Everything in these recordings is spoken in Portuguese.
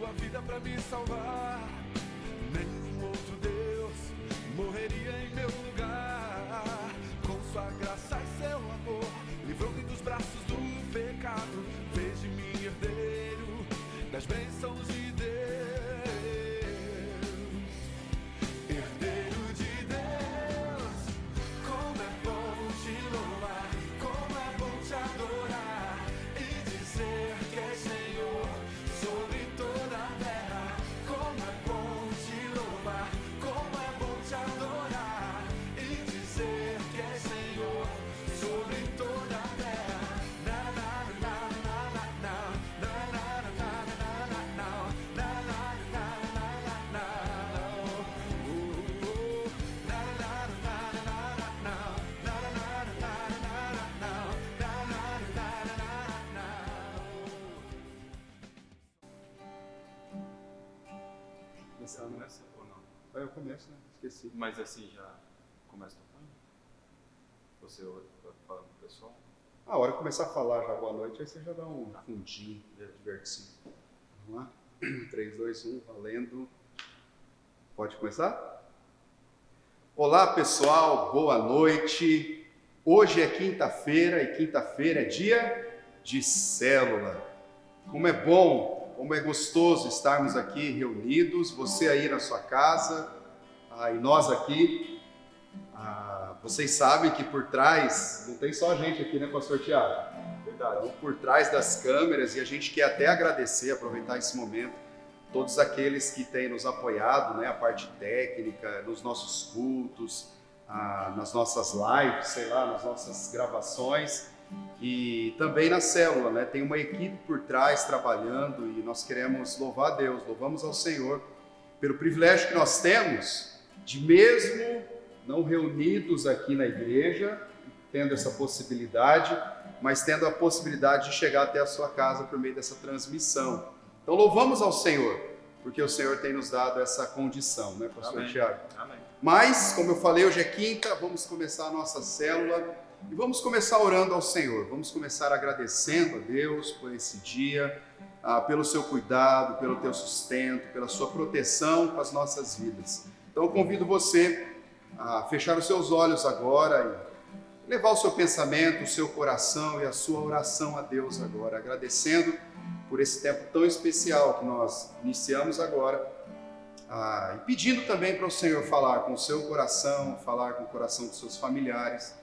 sua vida pra me salvar. Nenhum outro Deus morreria em meu lugar. Com sua graça e seu amor, livrou-me dos braços do pecado. Fez de mim herdeiro das bênçãos de Deus. Herdeiro de Deus, como é bom te louvar, como é bom te adorar e dizer que é Senhor sobre toda a terra. Como é bom te louvar, como é bom te adorar e dizer que é Senhor sobre toda a terra. Na na na na na na na na na na na na na na Começar, né? Começa ou não? Eu começo, né? Esqueci. Mas assim já começa tocando? Você fala com o pessoal? A hora que começar a falar já boa noite, aí você já dá um fundinho divertido. Vamos lá? 3, 2, 1, valendo. Pode começar? Olá pessoal, boa noite. Hoje é quinta-feira e quinta-feira é dia de célula. Como é bom, como é gostoso estarmos aqui reunidos, você aí na sua casa, e nós aqui. Vocês sabem que por trás, não tem só a gente aqui, né, pastor Tiago? Verdade. Então, por trás das câmeras, e a gente quer até agradecer, aproveitar esse momento, todos aqueles que têm nos apoiado, né, a parte técnica, nos nossos cultos, nas nossas lives, sei lá, nas nossas gravações, e também na célula, né, tem uma equipe por trás trabalhando e nós queremos louvar a Deus, louvamos ao Senhor pelo privilégio que nós temos de mesmo não reunidos aqui na igreja, tendo essa possibilidade, mas tendo a possibilidade de chegar até a sua casa por meio dessa transmissão. Então louvamos ao Senhor, porque o Senhor tem nos dado essa condição, né, pastor Amém. Tiago? Amém. Mas, como eu falei, hoje é quinta, vamos começar a nossa célula e vamos começar orando ao Senhor, vamos começar agradecendo a Deus por esse dia, pelo seu cuidado, pelo teu sustento, pela sua proteção com as nossas vidas. Então eu convido você a fechar os seus olhos agora e levar o seu pensamento, o seu coração e a sua oração a Deus agora, agradecendo por esse tempo tão especial que nós iniciamos agora, e pedindo também para o Senhor falar com o seu coração, falar com o coração dos seus familiares,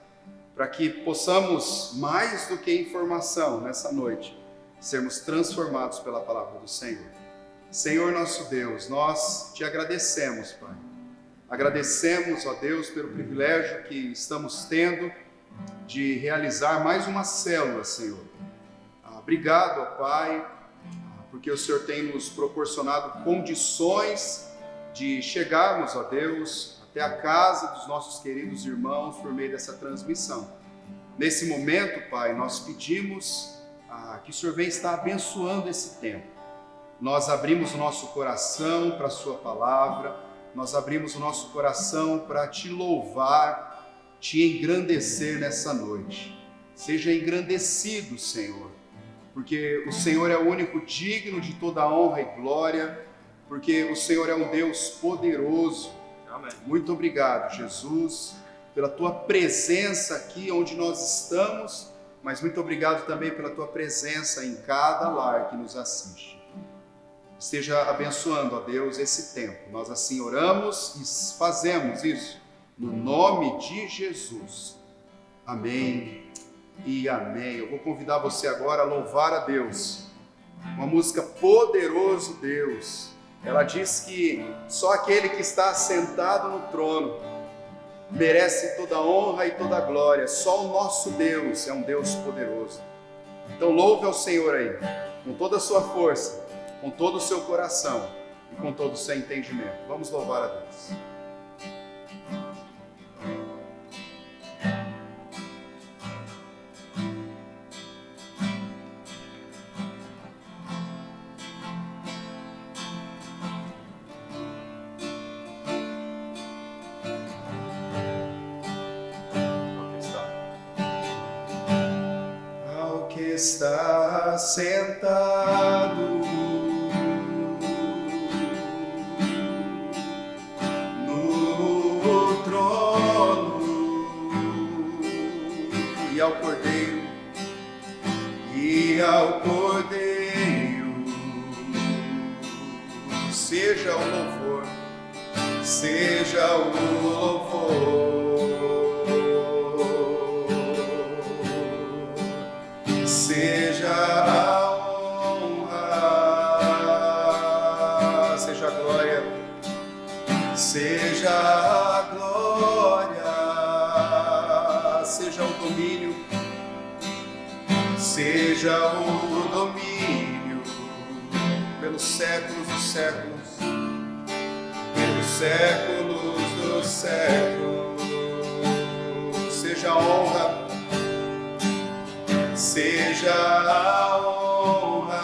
para que possamos, mais do que informação nessa noite, sermos transformados pela palavra do Senhor. Senhor nosso Deus, nós te agradecemos, Pai. Agradecemos, ó Deus, pelo privilégio que estamos tendo de realizar mais uma célula, Senhor. Obrigado, ó Pai, porque o Senhor tem nos proporcionado condições de chegarmos, ó Deus, até a casa dos nossos queridos irmãos por meio dessa transmissão. Nesse momento, Pai, nós pedimos que o Senhor venha estar abençoando esse tempo. Nós abrimos o nosso coração para a Sua palavra, nós abrimos o nosso coração para te louvar, te engrandecer nessa noite. Seja engrandecido, Senhor, porque o Senhor é o único digno de toda honra e glória, porque o Senhor é um Deus poderoso. Amém. Muito obrigado, Jesus, pela Tua presença aqui onde nós estamos, mas muito obrigado também pela Tua presença em cada lar que nos assiste. Esteja abençoando, ó Deus, esse tempo. Nós assim oramos e fazemos isso no nome de Jesus. Amém e amém. Eu vou convidar você agora a louvar a Deus. Uma música Poderoso Deus. Ela diz que só aquele que está sentado no trono merece toda a honra e toda a glória. Só o nosso Deus é um Deus poderoso. Então louve ao Senhor aí, com toda a sua força, com todo o seu coração e com todo o seu entendimento. Vamos louvar a Deus. Ao que está sentado e ao Cordeiro, e ao Cordeiro, seja o louvor, seja o louvor, seja a honra, seja a glória, seja a glória, seja o domínio, seja o domínio pelos séculos dos séculos, pelos séculos dos séculos, seja a honra, seja a honra,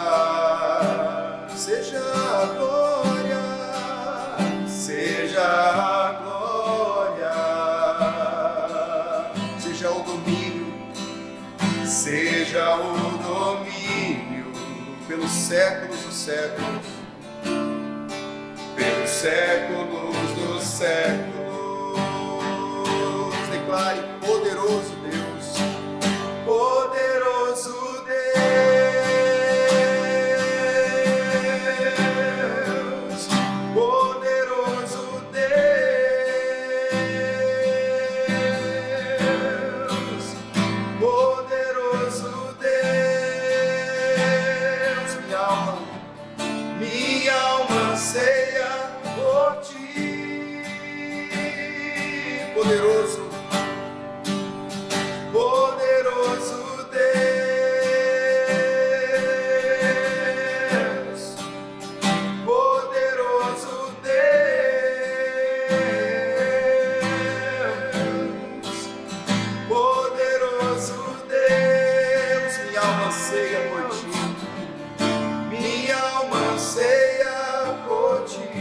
seja a glória, seja a glória, seja o domínio, seja o domínio pelos séculos dos séculos, pelos séculos dos séculos. Declare: poderoso Deus, poderoso Deus, poderoso Deus, poderoso Deus, minha alma anseia por ti, poderoso, poderoso Deus, poderoso Deus, poderoso Deus, minha alma anseia por ti, minha alma anseia por ti.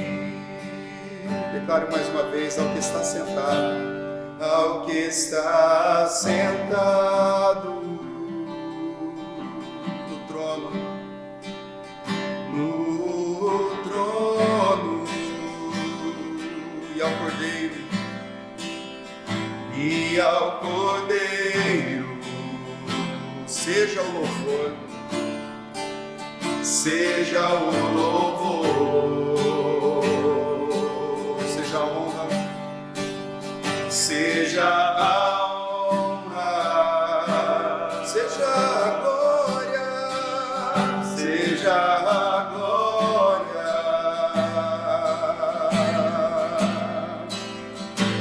Declaro mais uma vez: ao que está sentado, ao que está sentado no trono, e ao Cordeiro, e ao Cordeiro, seja o louvor, seja o louvor, seja a honra, seja a honra, seja a glória, seja a glória,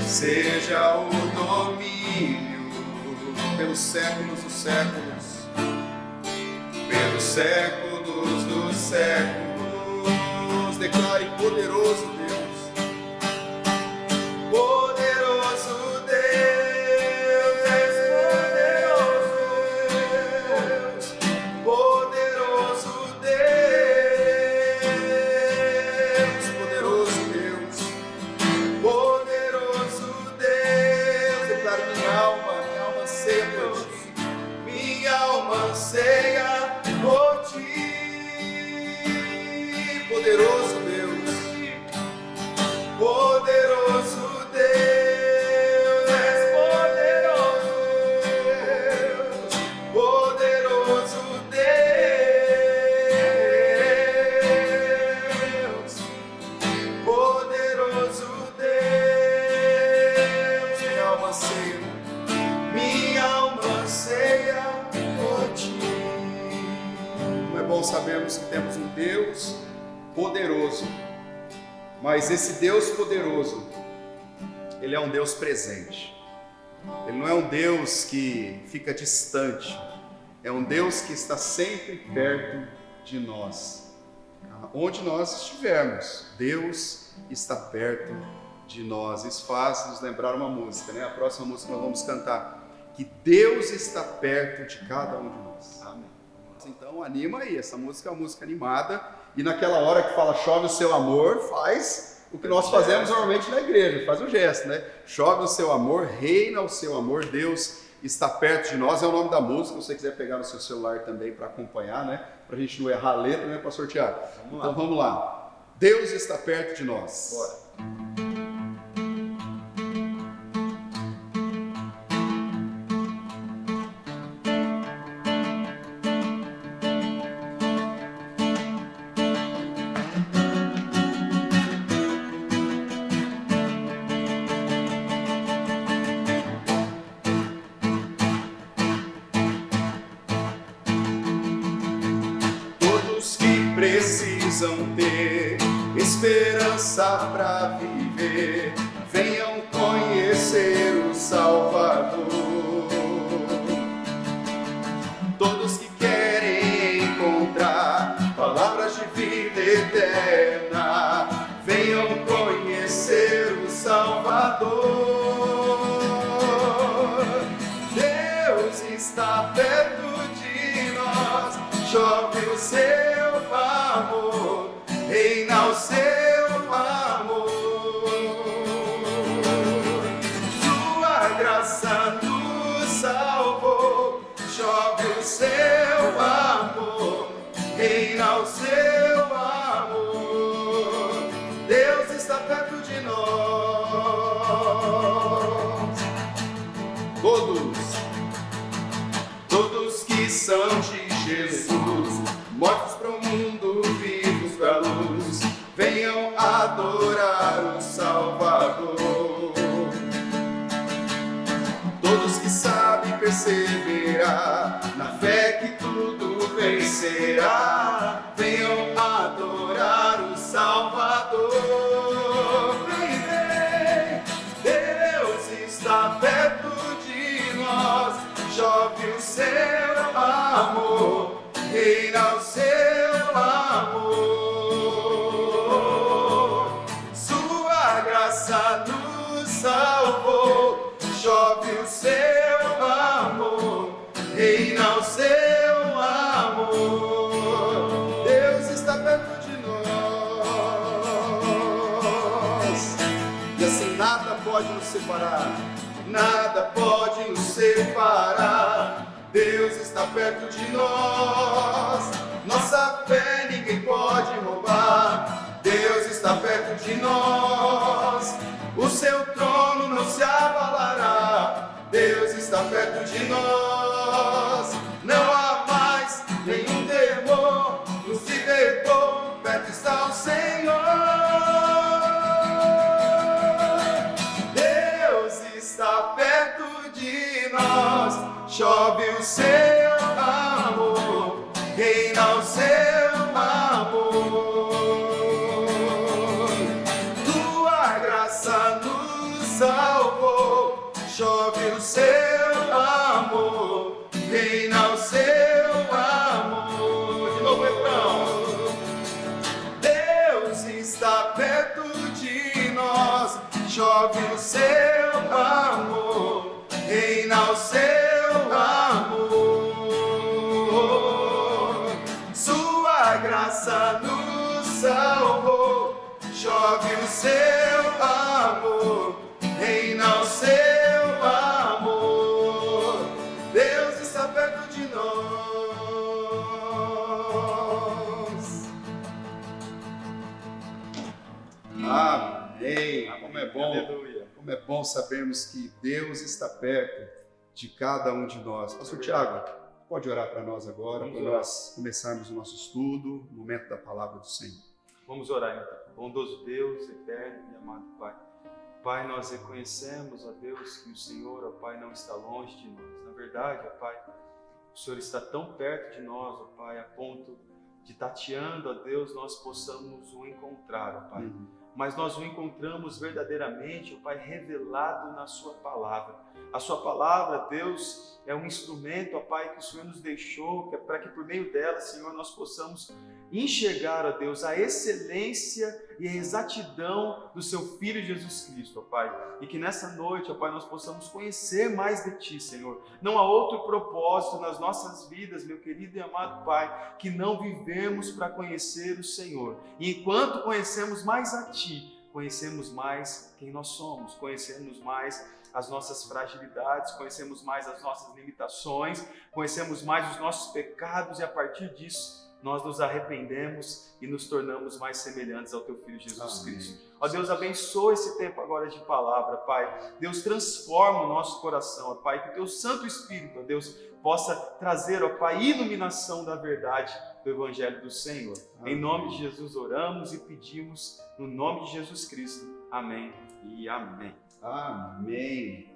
seja o domínio pelos séculos dos séculos, pelos séculos dos séculos. Declare: poderoso Deus, poderoso Deus, poderoso Deus, poderoso Deus, poderoso Deus. Declaro: minha alma anseia por ti, minha alma anseia por ti, poderoso Deus, poderoso Deus, poderoso Deus, poderoso Deus, minha alma anseia, minha alma anseia por ti. Não é bom sabermos que temos um Deus poderoso, mas esse Deus poderoso, Ele é um Deus presente. Ele não é um Deus que fica distante, é um Deus que está sempre perto de nós. Onde nós estivermos, Deus está perto de nós. Isso faz nos lembrar uma música, né? A próxima música nós vamos cantar, que Deus está perto de cada um de nós. Amém. Então anima aí, essa música é uma música animada, e naquela hora que fala chove o seu amor, faz o que nós fazemos normalmente na igreja, faz o gesto, né? Chove o seu amor, reina o seu amor, Deus está perto de nós, é o nome da música. Se você quiser pegar no seu celular também para acompanhar, né? Para a gente não errar a letra, né? Para sortear. Então vamos lá. Deus está perto de nós. Bora. precisam ter esperança para viver, venham conhecer o Salvador. Todos que querem encontrar palavras de vida eterna, venham conhecer o Salvador. Deus está perto de nós, chove o seu amor, reina o seu amor. Sua graça nos salvou, chove o seu amor, reina o seu amor. Deus está perto de nós. Todos que são de Jesus, mortos para o mundo, vivos para a luz, venham adorar o Salvador. Todos que sabem perseverar, na fé que tudo vencerá, venham adorar o Salvador. Vem, vem, Deus está perto de nós, chove o seu amor, reina o seu amor. Sua graça nos salvou, chove o seu amor, reina o seu amor. Deus está perto de nós, e assim nada pode nos separar, nada pode nos separar. Deus está perto de nós, nossa fé ninguém pode roubar. Deus está perto de nós, o seu trono não se abalará. Deus está perto de nós, não há mais nenhum temor, nos libertou, perto está o Senhor. Deus está perto de nós, chove o seu amor, reina o seu amor. Tua graça nos salvou, chove o seu amor, reina o seu amor. De novo, refrão. Deus está perto de nós, chove o seu amor, reina o seu amor. Sua graça nos salvou, chove o seu amor, reina o seu amor. Deus está perto de nós. Amém. Como é bom. Aleluia. Como é bom sabermos que Deus está perto de cada um de nós. Pastor Tiago, pode orar para nós agora, para nós começarmos o nosso estudo, o momento da palavra do Senhor. Vamos orar então. Bondoso Deus, eterno e amado Pai. Pai, nós reconhecemos, ó Deus, que o Senhor, ó Pai, não está longe de nós. Na verdade, ó Pai, o Senhor está tão perto de nós, ó Pai, a ponto de tateando, ó Deus, nós possamos o encontrar, ó Pai. Mas nós o encontramos verdadeiramente, ó Pai, revelado na Sua Palavra. A Sua Palavra, Deus, é um instrumento, ó Pai, que o Senhor nos deixou, que é para que por meio dela, Senhor, nós possamos enxergar, ó Deus, a excelência e a exatidão do Seu Filho Jesus Cristo, ó Pai. E que nessa noite, ó Pai, nós possamos conhecer mais de Ti, Senhor. Não há outro propósito nas nossas vidas, meu querido e amado Pai, que não vivemos para conhecer o Senhor. E enquanto conhecemos mais a Ti, conhecemos mais quem nós somos, conhecemos mais as nossas fragilidades, conhecemos mais as nossas limitações, conhecemos mais os nossos pecados e a partir disso nós nos arrependemos e nos tornamos mais semelhantes ao Teu Filho Jesus Cristo. Ó Deus, abençoa esse tempo agora de palavra, Pai. Deus, transforma o nosso coração, ó Pai, que o Teu Santo Espírito, ó Deus, possa trazer, ó Pai, iluminação da verdade do Evangelho do Senhor. Amém. Em nome de Jesus oramos e pedimos, no nome de Jesus Cristo. Amém e amém. Amém.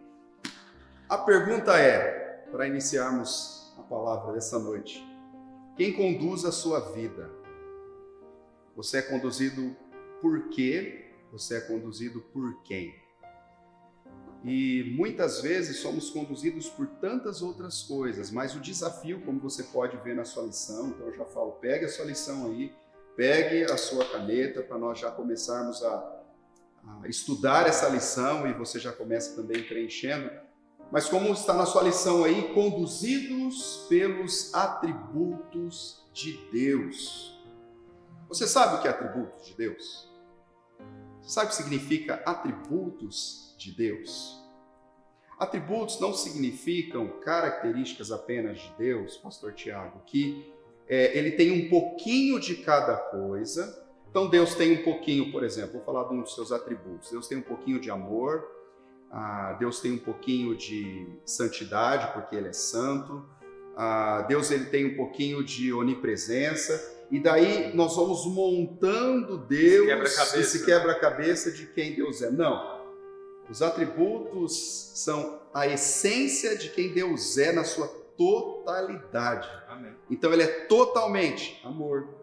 A pergunta é, para iniciarmos a palavra dessa noite, quem conduz a sua vida? Você é conduzido por quê? Você é conduzido por quem? E muitas vezes somos conduzidos por tantas outras coisas, mas o desafio, como você pode ver na sua lição, então eu já falo, pegue a sua lição aí, pegue a sua caneta para nós já começarmos a estudar essa lição e você já começa também preenchendo. Mas como está na sua lição aí, conduzidos pelos atributos de Deus. Você sabe o que é atributos de Deus? Você sabe o que significa atributos de Deus? Atributos não significam características apenas de Deus, pastor Tiago, que ele tem um pouquinho de cada coisa. Então Deus tem um pouquinho, por exemplo, vou falar de um dos seus atributos. Deus tem um pouquinho de amor, Deus tem um pouquinho de santidade, porque Ele é santo. Deus ele tem um pouquinho de onipresença. E daí nós vamos montando Deus, esse quebra-cabeça de quem Deus é. Não, os atributos são a essência de quem Deus é na sua totalidade. Amém. Então Ele é totalmente amor,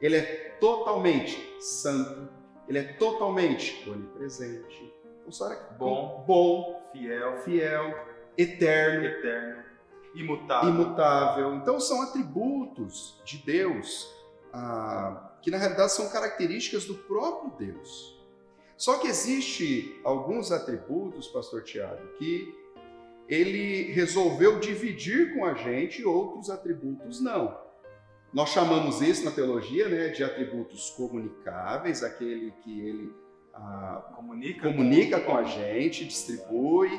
Ele é totalmente santo, Ele é totalmente onipresente. Bom, fiel, eterno, imutável. Então são atributos de Deus que na realidade são características do próprio Deus. Só que existe alguns atributos, pastor Tiago, que ele resolveu dividir com a gente e outros atributos não. Nós chamamos isso na teologia, né, de atributos comunicáveis, aquele que ele comunica com a gente, distribui,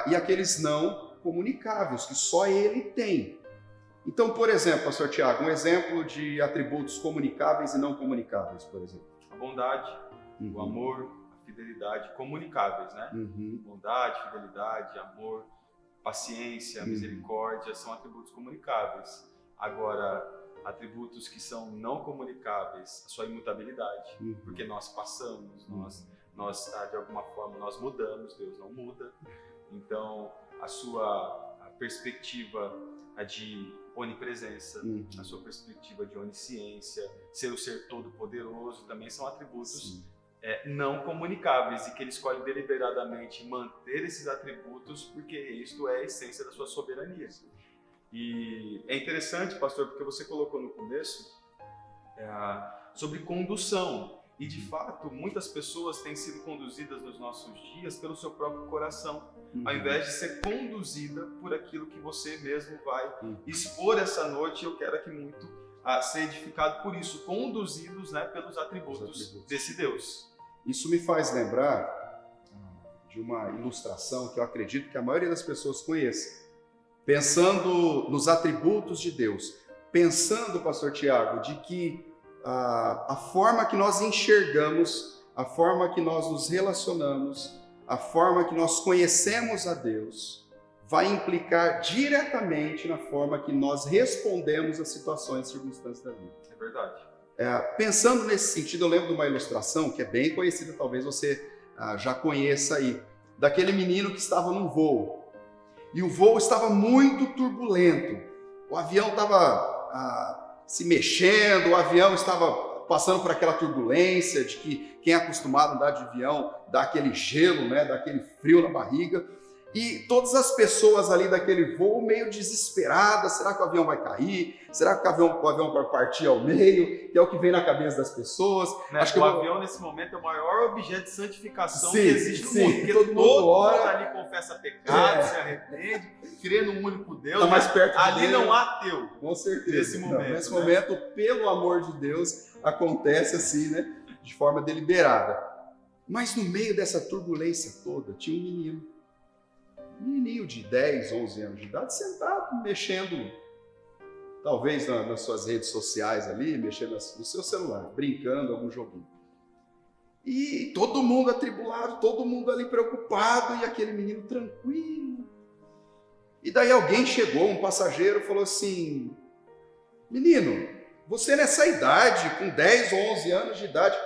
e aqueles não comunicáveis, que só ele tem. Então, por exemplo, pastor Tiago, um exemplo de atributos comunicáveis e não comunicáveis, por exemplo. A bondade, o amor, a fidelidade, comunicáveis, né? Bondade, fidelidade, amor, paciência, misericórdia, são atributos comunicáveis. Agora, atributos que são não comunicáveis, a sua imutabilidade, porque nós passamos, nós de alguma forma nós mudamos, Deus não muda. Então, a sua perspectiva de onipresença, a sua perspectiva de onisciência, ser o ser todo-poderoso, também são atributos não comunicáveis e que ele escolhe deliberadamente manter esses atributos porque isto é a essência da sua soberania. E é interessante, pastor, porque você colocou no começo sobre condução. E, de fato, muitas pessoas têm sido conduzidas nos nossos dias pelo seu próprio coração, ao invés de ser conduzida por aquilo que você mesmo vai expor essa noite. Eu quero aqui muito ser edificado por isso, conduzidos, né, pelos atributos desse Deus. Isso me faz lembrar de uma ilustração que eu acredito que a maioria das pessoas conheça. Pensando nos atributos de Deus, pensando, pastor Tiago, de que a forma que nós enxergamos, a forma que nós nos relacionamos, a forma que nós conhecemos a Deus, vai implicar diretamente na forma que nós respondemos às situações e circunstâncias da vida. É verdade. Pensando nesse sentido, eu lembro de uma ilustração que é bem conhecida, talvez você já conheça aí, daquele menino que estava num voo. E o voo estava muito turbulento. O avião estava se mexendo, o avião estava passando por aquela turbulência de que quem é acostumado a andar de avião dá aquele gelo, né, dá aquele frio na barriga. E todas as pessoas ali daquele voo meio desesperadas, será que o avião vai cair? Será que o avião vai partir ao meio? Que é o que vem na cabeça das pessoas. Né? Acho que o avião nesse momento é o maior objeto de santificação que existe no mundo. Porque todo mundo ali confessa pecado, se arrepende, crê num único Deus. Tá mais perto ali dele. Não há ateu. Com certeza. Nesse momento, nesse momento, pelo amor de Deus, acontece assim, né? De forma deliberada. Mas no meio dessa turbulência toda, tinha um menininho de 10, 11 anos de idade, sentado, mexendo, talvez nas suas redes sociais ali, mexendo no seu celular, brincando, algum joguinho. E todo mundo atribulado, todo mundo ali preocupado, e aquele menino tranquilo. E daí alguém chegou, um passageiro, falou assim: menino, você nessa idade, com 10 ou 11 anos de idade,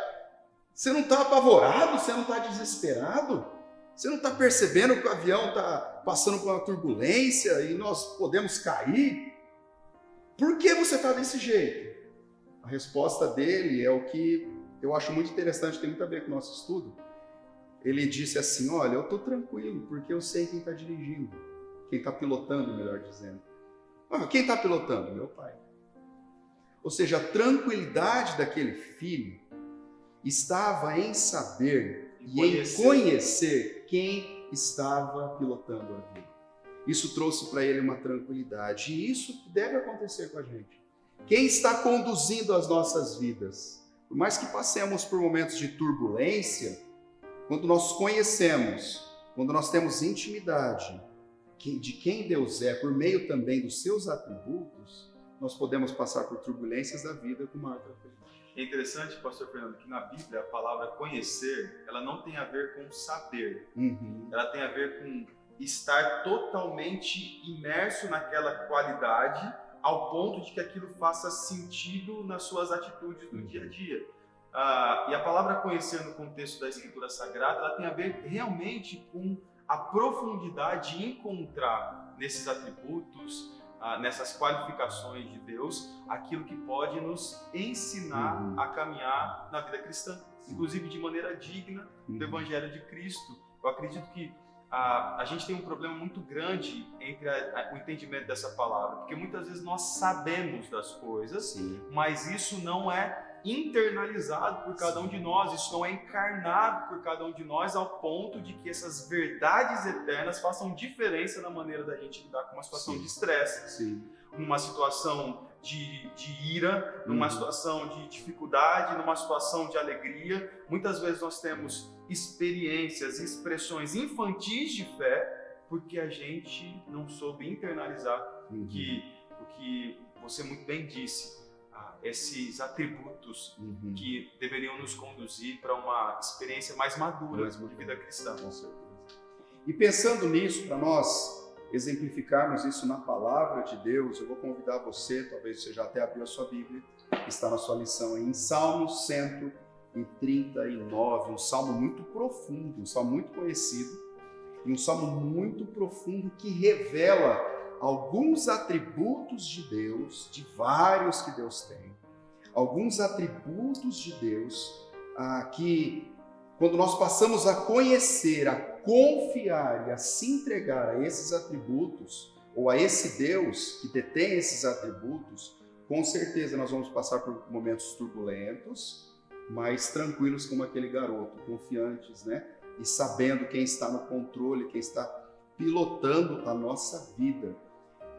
você não está apavorado? Você não está desesperado? Você não está percebendo que o avião está passando por uma turbulência e nós podemos cair? Por que você está desse jeito? A resposta dele é o que eu acho muito interessante, tem muito a ver com o nosso estudo. Ele disse assim, olha, eu estou tranquilo, porque eu sei quem está dirigindo, quem está pilotando, melhor dizendo. Quem está pilotando? Meu pai. Ou seja, a tranquilidade daquele filho estava em saber e em conhecer quem estava pilotando a vida. Isso trouxe para ele uma tranquilidade. E isso deve acontecer com a gente. Quem está conduzindo as nossas vidas? Por mais que passemos por momentos de turbulência, quando nós conhecemos, quando nós temos intimidade de quem Deus é, por meio também dos seus atributos, nós podemos passar por turbulências da vida com maior tranquilidade. É interessante, pastor Fernando, que na Bíblia a palavra conhecer, ela não tem a ver com saber. Ela tem a ver com estar totalmente imerso naquela qualidade ao ponto de que aquilo faça sentido nas suas atitudes do dia a dia. E a palavra conhecer no contexto da Escritura Sagrada, ela tem a ver realmente com a profundidade de encontrar nesses atributos, nessas qualificações de Deus, aquilo que pode nos ensinar a caminhar na vida cristã, inclusive de maneira digna do Evangelho de Cristo. Eu acredito que a gente tem um problema muito grande entre o entendimento dessa palavra, porque muitas vezes nós sabemos das coisas, mas isso não é internalizado por cada um de nós, isso não é encarnado por cada um de nós ao ponto de que essas verdades eternas façam diferença na maneira da gente lidar com uma situação de estresse, numa situação de ira, numa situação de dificuldade, numa situação de alegria. Muitas vezes nós temos experiências e expressões infantis de fé porque a gente não soube internalizar o que você muito bem disse, esses atributos que deveriam nos conduzir para uma experiência mais madura de vida cristã. Com certeza. E pensando nisso, para nós exemplificarmos isso na palavra de Deus, eu vou convidar você, talvez você já até abriu a sua Bíblia, que está na sua lição aí, em Salmo 139, um salmo muito profundo, um salmo muito conhecido, e um salmo muito profundo que revela alguns atributos de Deus, de vários que Deus tem, alguns atributos de Deus que, quando nós passamos a conhecer, a confiar e a se entregar a esses atributos, ou a esse Deus que detém esses atributos, com certeza nós vamos passar por momentos turbulentos, mas tranquilos como aquele garoto, confiantes, né? E sabendo quem está no controle, quem está pilotando a nossa vida.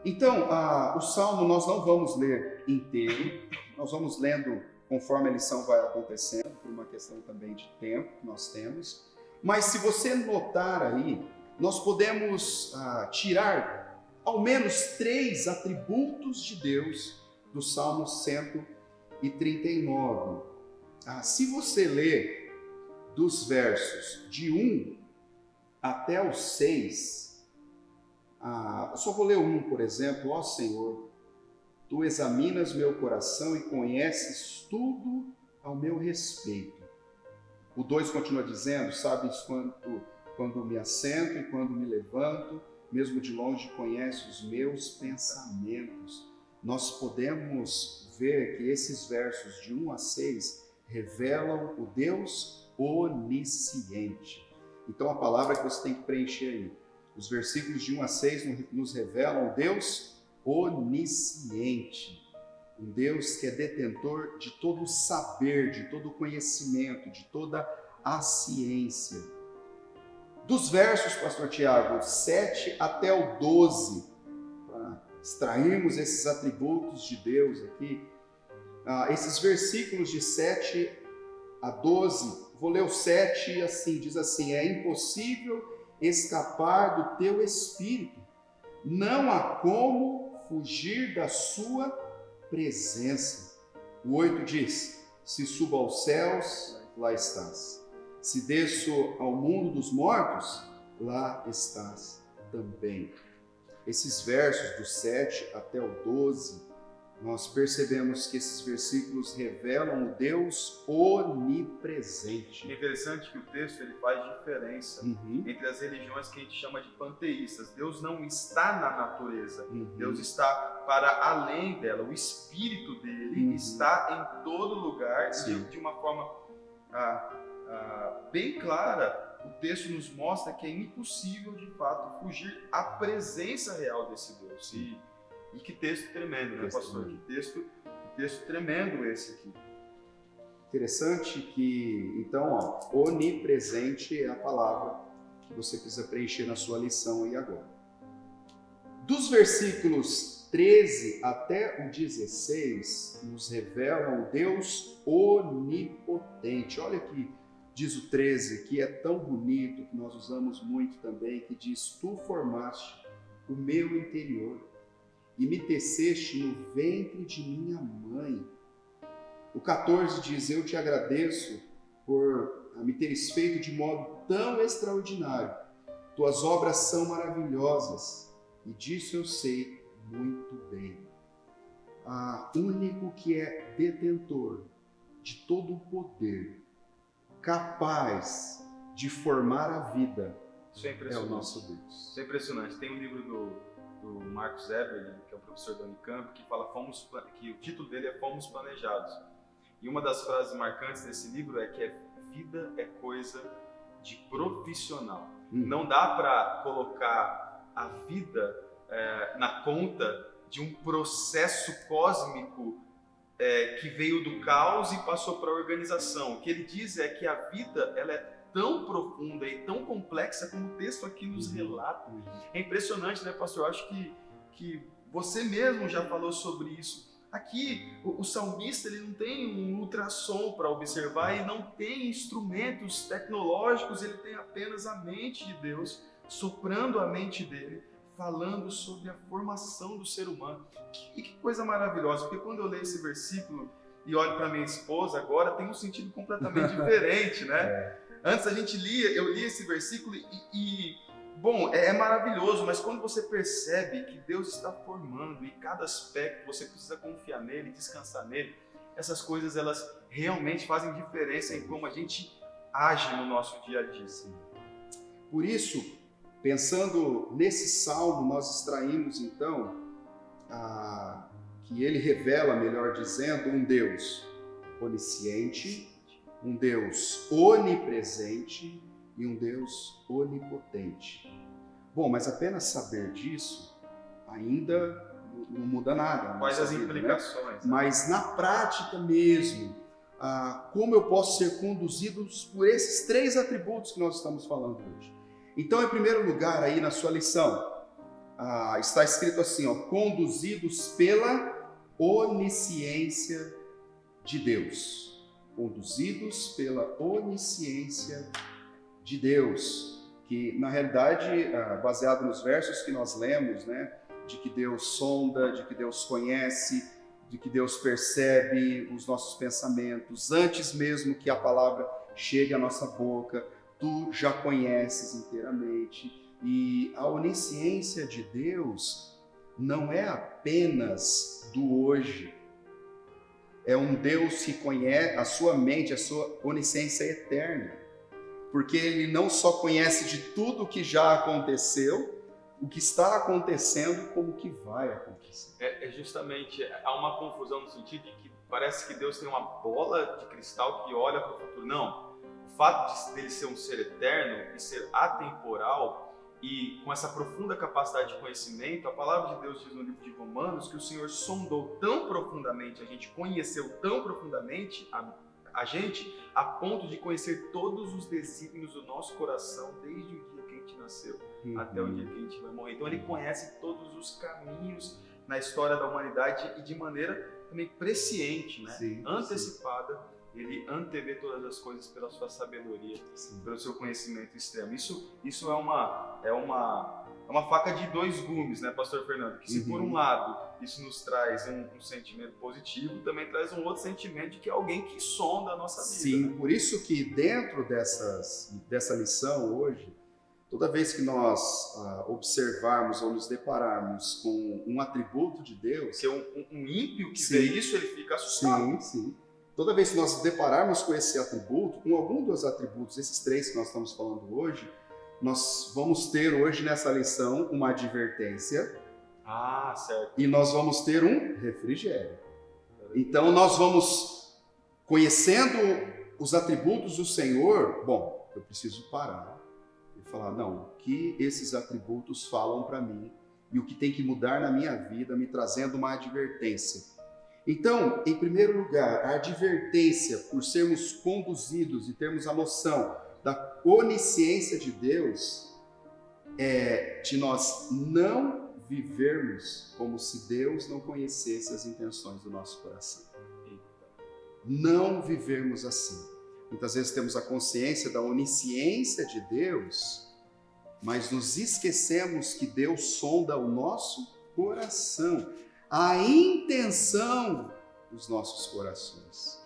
Então, o Salmo nós não vamos ler inteiro, nós vamos lendo conforme a lição vai acontecendo, por uma questão também de tempo que nós temos. Mas se você notar aí, nós podemos tirar ao menos 3 atributos de Deus do Salmo 139. Se você ler dos versos de 1 até o 6, eu só vou ler um, por exemplo. Ó Senhor, Tu examinas meu coração e conheces tudo ao meu respeito. O 2 continua dizendo, sabes quando me assento e quando me levanto, mesmo de longe conheces os meus pensamentos. Nós podemos ver que esses versos de 1 a 6 revelam o Deus onisciente. Então a palavra que você tem que preencher aí, os versículos de 1 a 6 nos revelam o Deus onisciente, um Deus que é detentor de todo o saber, de todo o conhecimento, de toda a ciência. Dos versos, pastor Tiago, 7 até o 12, para extrairmos esses atributos de Deus aqui, esses versículos de 7 a 12, vou ler o 7 assim, diz assim: é impossível escapar do teu espírito, não há como fugir da sua presença. O 8 diz: se subo aos céus, lá estás. Se desço ao mundo dos mortos, lá estás também. Esses versos do 7 até o 12 nós percebemos que esses versículos revelam o Deus onipresente. É interessante que o texto ele faz diferença entre as religiões que a gente chama de panteístas. Deus não está na natureza, Deus está para além dela. O Espírito dele está em todo lugar, de uma forma bem clara. O texto nos mostra que é impossível, de fato, fugir à presença real desse Deus. E que texto tremendo, né, pastor? Que texto tremendo esse aqui. Interessante que, então, onipresente é a palavra que você precisa preencher na sua lição aí agora. Dos versículos 13 até o 16, nos revelam o Deus onipotente. Olha aqui, diz o 13, que é tão bonito, que nós usamos muito também, que diz: tu formaste o meu interior e me teceste no ventre de minha mãe. O 14 diz: eu te agradeço por me teres feito de modo tão extraordinário. Tuas obras são maravilhosas e disso eu sei muito bem. Único que é detentor de todo o poder, capaz de formar a vida, Isso é é o impressionante. nosso Deus. Isso é impressionante. Tem um livro do Marcos Eberle, que é um professor da Unicamp, que fala que o título dele é Fomos Planejados. E uma das frases marcantes desse livro é que vida é coisa de profissional. Não dá para colocar a vida na conta de um processo cósmico que veio do caos e passou para a organização. O que ele diz é que a vida ela é tão profunda e tão complexa como o texto aqui nos relata. É impressionante, né, pastor? Eu acho que você mesmo já falou sobre isso. Aqui, o salmista ele não tem um ultrassom para observar e não tem instrumentos tecnológicos, ele tem apenas a mente de Deus, soprando a mente dele, falando sobre a formação do ser humano. E que coisa maravilhosa, porque quando eu leio esse versículo e olho para minha esposa agora, tem um sentido completamente diferente, né? Antes eu li esse versículo bom, é maravilhoso, mas quando você percebe que Deus está formando e cada aspecto você precisa confiar nele, descansar nele, essas coisas elas realmente fazem diferença em como a gente age no nosso dia a dia. Por isso, pensando nesse salmo, nós extraímos então que ele revela, melhor dizendo, um Deus onisciente, um Deus onipresente e um Deus onipotente. Bom, mas apenas saber disso ainda não muda nada. Quais as vida, implicações? né? Mas na prática mesmo, como eu posso ser conduzido por esses três atributos que nós estamos falando hoje? Então, em primeiro lugar, aí na sua lição, está escrito assim, conduzidos pela onisciência de Deus. Conduzidos pela onisciência de Deus, que na realidade, baseado nos versos que nós lemos, né, de que Deus sonda, de que Deus conhece, de que Deus percebe os nossos pensamentos, antes mesmo que a palavra chegue à nossa boca, tu já conheces inteiramente. E a onisciência de Deus não é apenas do hoje, é um Deus que conhece a sua mente, a sua onisciência eterna. Porque ele não só conhece de tudo o que já aconteceu, o que está acontecendo, como o que vai acontecer. Justamente, há uma confusão no sentido de que parece que Deus tem uma bola de cristal que olha para o futuro. Não, o fato dele ser um ser eterno e ser atemporal, e com essa profunda capacidade de conhecimento, a palavra de Deus diz no livro de Romanos que o Senhor sondou tão profundamente, a gente conheceu tão profundamente a gente, a ponto de conhecer todos os desígnios do nosso coração, desde o dia que a gente nasceu até o dia que a gente vai morrer. Então ele conhece todos os caminhos na história da humanidade e de maneira também presciente, né? Antecipada. Ele antevê todas as coisas pela sua sabedoria, pelo seu conhecimento extremo. Isso é uma faca de dois gumes, né, pastor Fernando? Que se por um lado isso nos traz um sentimento positivo, também traz um outro sentimento de que é alguém que sonda a nossa vida. Sim, por isso que dentro dessa lição hoje, Toda vez que nós observarmos ou nos depararmos com um atributo de Deus... Porque um ímpio que Sim. vê isso, ele fica assustado. Sim. Toda vez que nós nos depararmos com esse atributo, com algum dos atributos, esses 3 que nós estamos falando hoje, nós vamos ter hoje nessa lição uma advertência Certo. e nós vamos ter um refrigério. Então nós vamos, conhecendo os atributos do Senhor, bom, eu preciso parar e falar, não, o que esses atributos falam para mim e o que tem que mudar na minha vida, me trazendo uma advertência. Então, em primeiro lugar, a advertência por sermos conduzidos e termos a noção da onisciência de Deus é de nós não vivermos como se Deus não conhecesse as intenções do nosso coração. Não vivermos assim. Muitas vezes temos a consciência da onisciência de Deus, mas nos esquecemos que Deus sonda o nosso coração, a intenção dos nossos corações.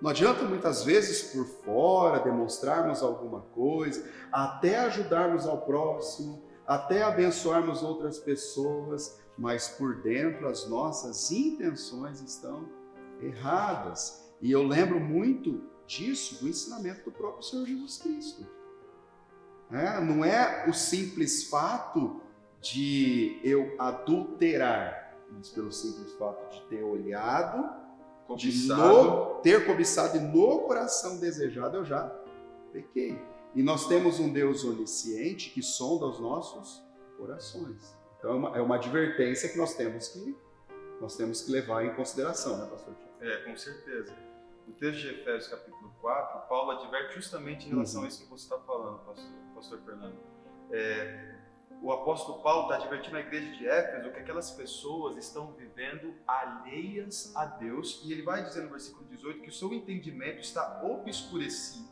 Não adianta muitas vezes por fora demonstrarmos alguma coisa, até ajudarmos ao próximo, até abençoarmos outras pessoas, mas por dentro as nossas intenções estão erradas. E eu lembro muito disso, do ensinamento do próprio Senhor Jesus Cristo. Não é o simples fato de eu adulterar, mas pelo simples fato de ter olhado, ter cobiçado e no coração desejado, eu já pequei. E nós temos um Deus onisciente que sonda os nossos corações. Então é uma advertência que nós temos que levar em consideração, né, pastor Tiago? Com certeza. No texto de Efésios capítulo 4, Paulo adverte justamente em relação a isso que você está falando, pastor Fernando. O apóstolo Paulo está advertindo a igreja de Éfeso que aquelas pessoas estão vivendo alheias a Deus, e ele vai dizer no versículo 18 que o seu entendimento está obscurecido,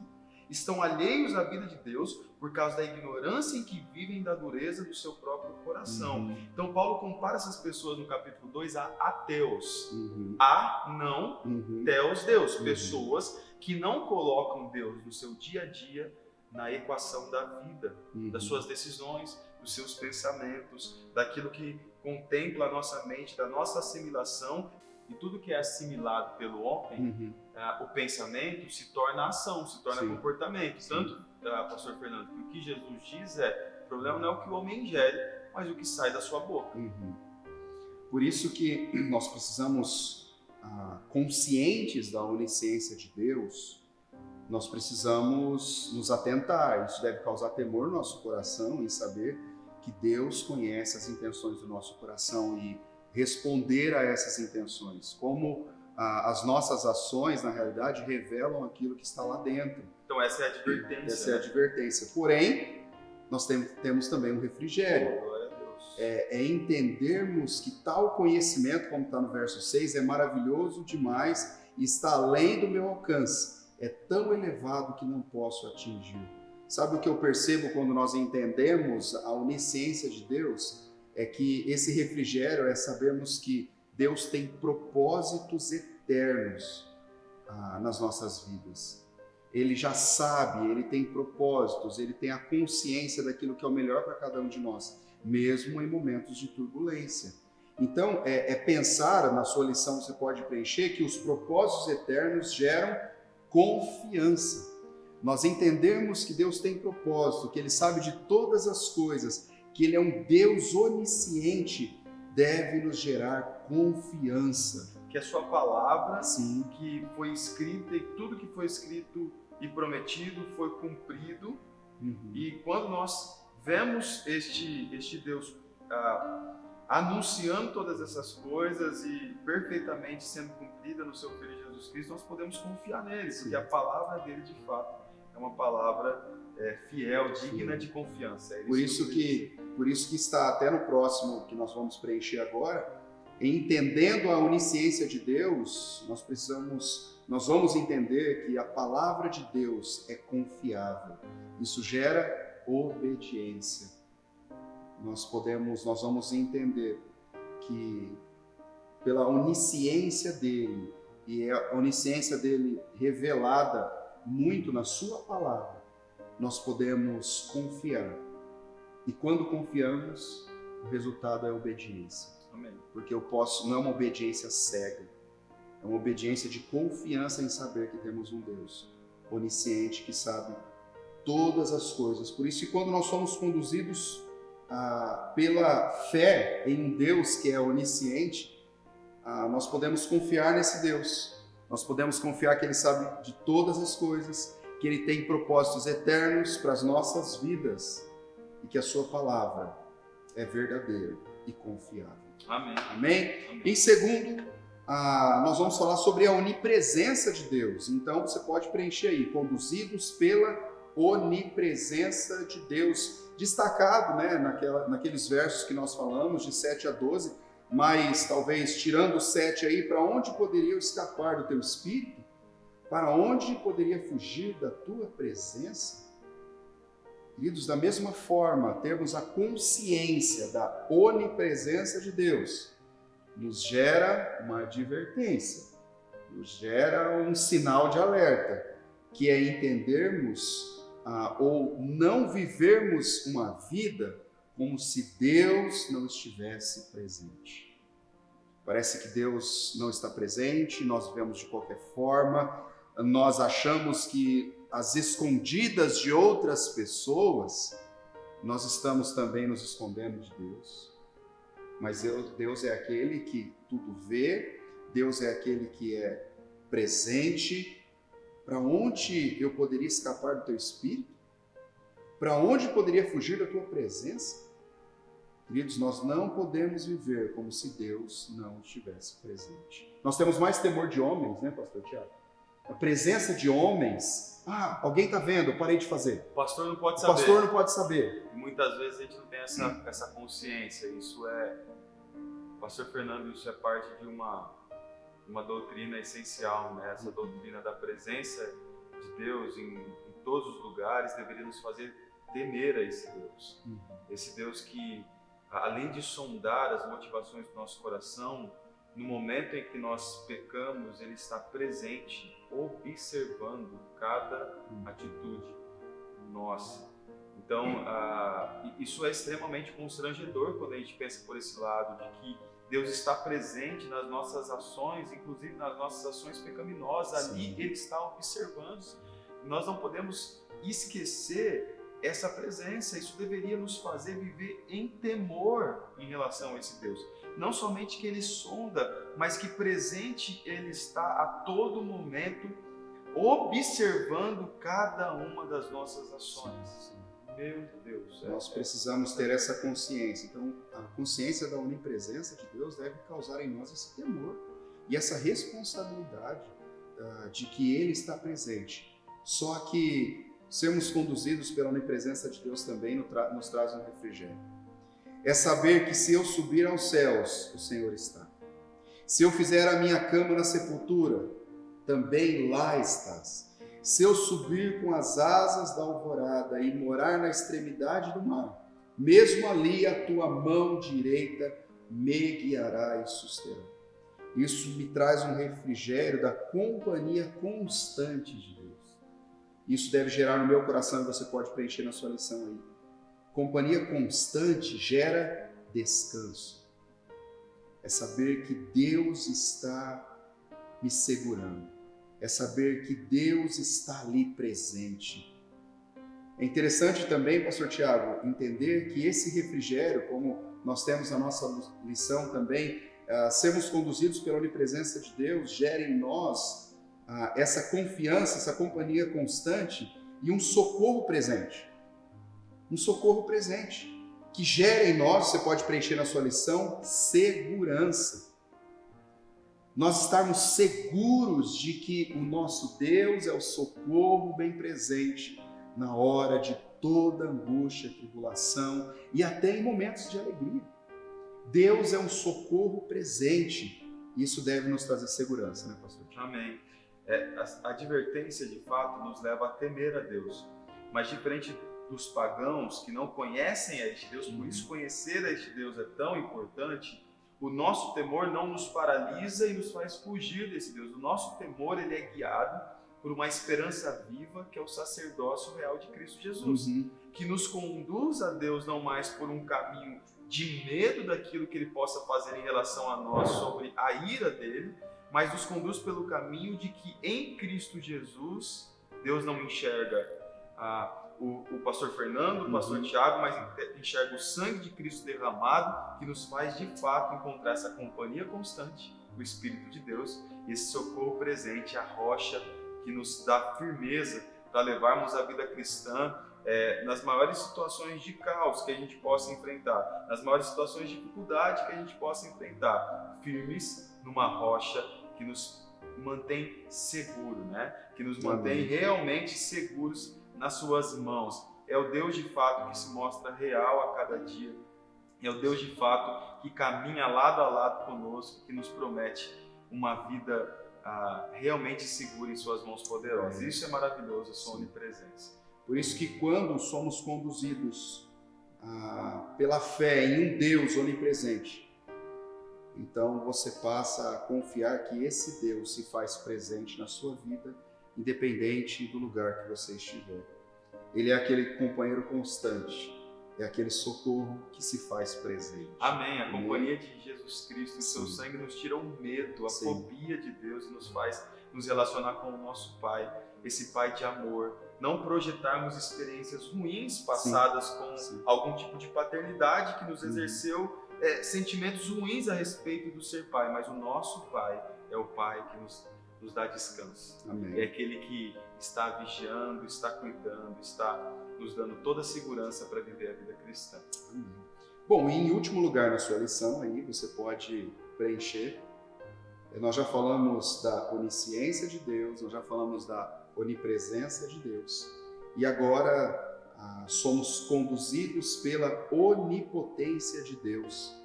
estão alheios à vida de Deus por causa da ignorância em que vivem da dureza do seu próprio coração. Então Paulo compara essas pessoas no capítulo 2 a ateus. Teos, Deus. Pessoas que não colocam Deus no seu dia a dia na equação da vida, das suas decisões, dos seus pensamentos, daquilo que contempla a nossa mente, da nossa assimilação, e tudo que é assimilado pelo homem, o pensamento se torna ação, se torna comportamento. Tanto, pastor Fernando, que o que Jesus diz o problema não é o que o homem ingere, mas o que sai da sua boca. Por isso que nós precisamos, conscientes da onisciência de Deus, nós precisamos nos atentar. Isso deve causar temor no nosso coração, em saber que Deus conhece as intenções do nosso coração e responder a essas intenções. Como as nossas ações, na realidade, revelam aquilo que está lá dentro. Então essa é a advertência. Essa é a advertência. Porém, nós temos também um refrigério. Glória a Deus. É entendermos que tal conhecimento, como está no verso 6, é maravilhoso demais e está além do meu alcance. É tão elevado que não posso atingir. Sabe o que eu percebo quando nós entendemos a onisciência de Deus? É que esse refrigério é sabermos que Deus tem propósitos eternos nas nossas vidas. Ele já sabe, ele tem propósitos, ele tem a consciência daquilo que é o melhor para cada um de nós, mesmo em momentos de turbulência. Então, pensar, na sua lição você pode preencher, que os propósitos eternos geram confiança. Nós entendemos que Deus tem propósito, que Ele sabe de todas as coisas, que Ele é um Deus onisciente, deve nos gerar confiança. Que a sua palavra, Sim. que foi escrita, e tudo que foi escrito e prometido foi cumprido. E quando nós vemos este Deus anunciando todas essas coisas e perfeitamente sendo cumprida no seu Filho Jesus Cristo, nós podemos confiar nele, porque a palavra dele de fato é uma palavra fiel, digna de confiança. Por isso que está até no próximo que nós vamos preencher agora, entendendo a onisciência de Deus, nós vamos entender que a palavra de Deus é confiável. Isso gera obediência. Nós vamos entender que pela onisciência dele, e a onisciência dele revelada muito na sua palavra, nós podemos confiar E quando confiamos, o resultado é obediência. Amém. Porque não é uma obediência cega, é uma obediência de confiança em saber que temos um Deus onisciente que sabe todas as coisas. Por isso que quando nós somos conduzidos pela fé em um Deus que é onisciente, nós podemos confiar nesse Deus. Nós podemos confiar que Ele sabe de todas as coisas, que Ele tem propósitos eternos para as nossas vidas e que a Sua palavra é verdadeira e confiável. Amém. Amém? Amém. Em segundo, nós vamos falar sobre a onipresença de Deus. Então você pode preencher aí, conduzidos pela onipresença de Deus. Destacado, né, naqueles versos que nós falamos, de 7 a 12, mas talvez tirando o 7 aí, para onde poderia eu escapar do teu espírito? Para onde poderia fugir da tua presença? Queridos, da mesma forma, termos a consciência da onipresença de Deus nos gera uma advertência, nos gera um sinal de alerta, que é entendermos ou não vivermos uma vida como se Deus não estivesse presente. Parece que Deus não está presente, nós vivemos de qualquer forma, nós achamos que às escondidas de outras pessoas, nós estamos também nos escondendo de Deus. Mas Deus é aquele que tudo vê, Deus é aquele que é presente. Para onde eu poderia escapar do teu espírito? Para onde poderia fugir da tua presença? Queridos, nós não podemos viver como se Deus não estivesse presente. Nós temos mais temor de homens, né, pastor Tiago? A presença de homens, alguém está vendo, eu parei de fazer. O pastor não pode O saber. pastor não pode saber. E muitas vezes a gente não tem essa consciência. Isso pastor Fernando, isso é parte de uma doutrina essencial, né? Essa doutrina da presença de Deus em todos os lugares deveria nos fazer temer a esse Deus. Esse Deus que, além de sondar as motivações do nosso coração, no momento em que nós pecamos, Ele está presente, observando cada atitude nossa. Então, isso é extremamente constrangedor quando a gente pensa por esse lado, de que Deus está presente nas nossas ações, inclusive nas nossas ações pecaminosas. Sim. Ali Ele está observando. Nós não podemos esquecer essa presença. Isso deveria nos fazer viver em temor em relação a esse Deus. Não somente que Ele sonda, mas que presente Ele está a todo momento, observando cada uma das nossas ações. Meu Deus. Nós precisamos ter essa consciência. Então, a consciência da onipresença de Deus deve causar em nós esse temor e essa responsabilidade de que Ele está presente. Só que sermos conduzidos pela onipresença de Deus também nos traz um refrigério. É saber que se eu subir aos céus, o Senhor está. Se eu fizer a minha cama na sepultura, também lá estás. Se eu subir com as asas da alvorada e morar na extremidade do mar, mesmo ali a tua mão direita me guiará e susterá. Isso me traz um refrigério da companhia constante de Deus. Isso deve gerar no meu coração, e você pode preencher na sua lição aí. Companhia constante gera descanso. É saber que Deus está me segurando. É saber que Deus está ali presente. É interessante também, pastor Tiago, entender que esse refrigério, como nós temos na nossa lição também, sermos conduzidos pela onipresença de Deus, gera em nós essa confiança, essa companhia constante e um socorro presente. Um socorro presente, que gera em nós, você pode preencher na sua lição, segurança. Nós estarmos seguros de que o nosso Deus é o socorro bem presente na hora de toda angústia, tribulação e até em momentos de alegria. Deus é um socorro presente. Isso deve nos trazer segurança, né, pastor? Amém. A advertência, de fato, nos leva a temer a Deus. Mas diferente dos pagãos que não conhecem a este Deus, por isso conhecer a este Deus é tão importante. O nosso temor não nos paralisa e nos faz fugir desse Deus. O nosso temor, ele é guiado por uma esperança viva que é o sacerdócio real de Cristo Jesus, que nos conduz a Deus não mais por um caminho de medo daquilo que Ele possa fazer em relação a nós sobre a ira dele, mas nos conduz pelo caminho de que em Cristo Jesus, Deus não enxerga o pastor Fernando, o pastor Tiago, mas enxerga o sangue de Cristo derramado, que nos faz de fato encontrar essa companhia constante, o Espírito de Deus, e esse socorro presente, a rocha que nos dá firmeza para levarmos a vida cristã nas maiores situações de caos que a gente possa enfrentar, nas maiores situações de dificuldade que a gente possa enfrentar, firmes numa rocha que nos mantém seguro, né? Que nos mantém realmente seguros nas suas mãos. É o Deus de fato que se mostra real a cada dia, é o Deus de fato que caminha lado a lado conosco, que nos promete uma vida realmente segura em suas mãos poderosas. Isso é maravilhoso, a sua onipresença. Por isso que quando somos conduzidos pela fé em um Deus onipresente, então você passa a confiar que esse Deus se faz presente na sua vida, independente do lugar que você estiver. Ele é aquele companheiro constante, é aquele socorro que se faz presente. Amém. A companhia de Jesus Cristo e seu sangue nos tira o medo, a fobia de Deus e nos faz nos relacionar com o nosso Pai, esse Pai de amor. Não projetarmos experiências ruins passadas com algum tipo de paternidade que nos exerceu sentimentos ruins a respeito do ser pai, mas o nosso Pai é o Pai que nos dá descanso. Amém. É aquele que está vigiando, está cuidando, está nos dando toda a segurança para viver a vida cristã. Amém. Bom, e em último lugar na sua lição aí, você pode preencher. Nós já falamos da onisciência de Deus, nós já falamos da onipresença de Deus. E agora somos conduzidos pela onipotência de Deus.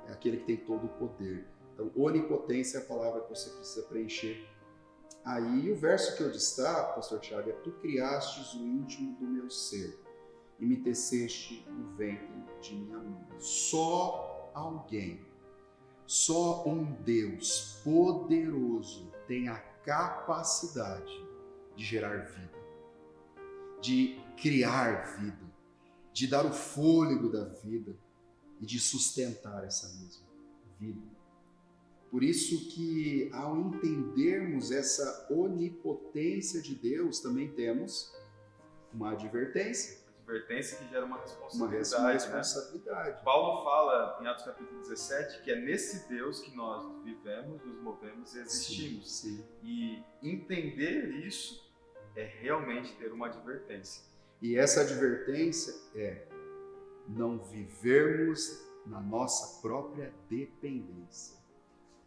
É aquele que tem todo o poder. Então, onipotência é a palavra que você precisa preencher. Aí, o verso que eu destaco, pastor Tiago, é: tu criastes o íntimo do meu ser e me teceste no ventre de minha mãe. Só alguém, só um Deus poderoso tem a capacidade de gerar vida, de criar vida, de dar o fôlego da vida e de sustentar essa mesma vida. Por isso que, ao entendermos essa onipotência de Deus, também temos uma advertência. Advertência que gera uma Uma responsabilidade. responsabilidade. Né? Paulo fala em Atos capítulo 17 que é nesse Deus que nós vivemos, nos movemos e existimos. Sim. E entender isso é realmente ter uma advertência. E essa advertência é não vivermos na nossa própria dependência,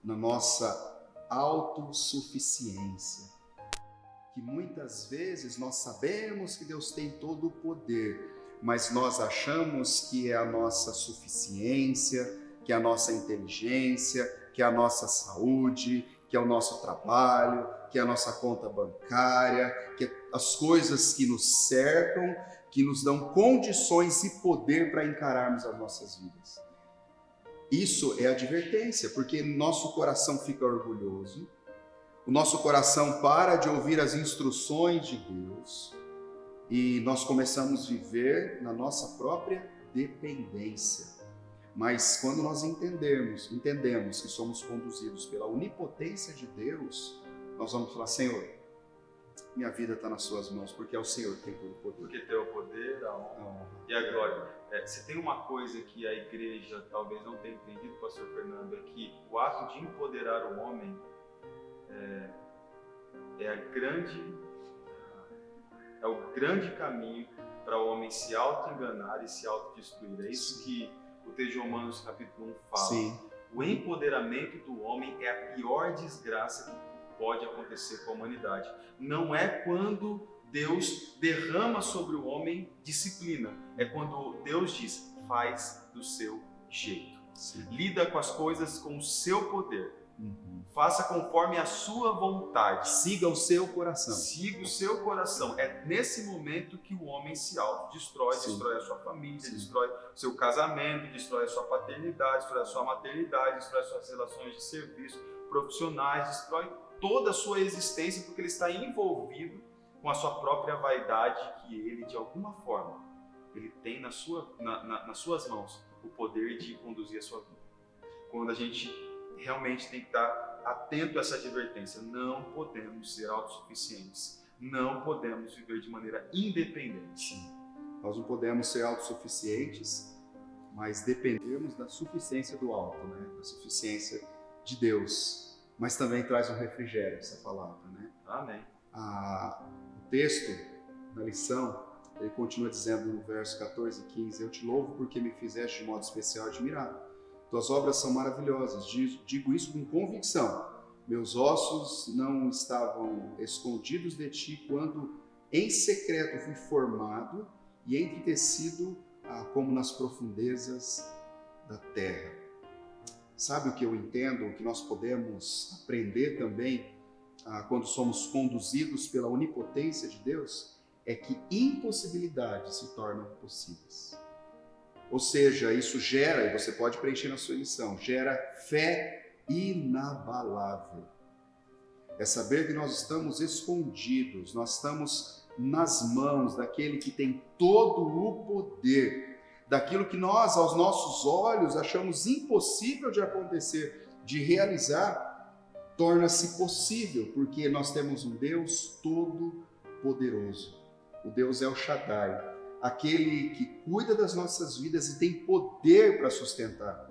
na nossa autossuficiência, que muitas vezes nós sabemos que Deus tem todo o poder, mas nós achamos que é a nossa suficiência, que é a nossa inteligência, que é a nossa saúde, que é o nosso trabalho, que é a nossa conta bancária, que é as coisas que nos cercam, que nos dão condições e poder para encararmos as nossas vidas. Isso é advertência, porque nosso coração fica orgulhoso, o nosso coração para de ouvir as instruções de Deus e nós começamos a viver na nossa própria dependência. Mas quando nós entendemos que somos conduzidos pela onipotência de Deus, nós vamos falar: Senhor, minha vida está nas suas mãos, porque é o Senhor que tem todo o poder. Porque tem o poder, a honra e a glória. Se tem uma coisa que a igreja talvez não tenha entendido, pastor Fernando, é que o ato de empoderar o homem é o grande caminho para o homem se auto-enganar e se autodestruir. É isso que o texto de Romanos capítulo 1 fala. Sim. O empoderamento do homem é a pior desgraça que pode acontecer com a humanidade. Não é quando Deus derrama sobre o homem disciplina. É quando Deus diz: faz do seu jeito. Sim. Lida com as coisas com o seu poder. Faça conforme a sua vontade. Siga o seu coração. Siga o seu coração. É nesse momento que o homem se autodestrói, destrói a sua família, destrói o seu casamento, destrói a sua paternidade, destrói a sua maternidade, destrói as suas relações de serviço profissionais, destrói toda a sua existência, porque ele está envolvido com a sua própria vaidade, que ele, de alguma forma, ele tem nas suas mãos o poder de conduzir a sua vida. Quando a gente realmente tem que estar atento a essa advertência, não podemos ser autossuficientes, não podemos viver de maneira independente. Nós não podemos ser autossuficientes, mas dependemos da suficiência do alto, né? Da suficiência de Deus. Mas também traz um refrigério essa palavra, né? Amém. O texto da lição, ele continua dizendo no verso 14 e 15: eu te louvo porque me fizeste de modo especial admirado. Tuas obras são maravilhosas, digo isso com convicção. Meus ossos não estavam escondidos de ti quando em secreto fui formado e entretecido como nas profundezas da terra. Sabe o que eu entendo, o que nós podemos aprender também quando somos conduzidos pela onipotência de Deus? É que impossibilidades se tornam possíveis. Ou seja, isso gera, e você pode preencher na sua lição, gera fé inabalável. É saber que nós estamos escondidos, nós estamos nas mãos daquele que tem todo o poder, daquilo que nós, aos nossos olhos, achamos impossível de acontecer, de realizar, torna-se possível, porque nós temos um Deus todo-poderoso. O Deus El Shaddai, aquele que cuida das nossas vidas e tem poder para sustentar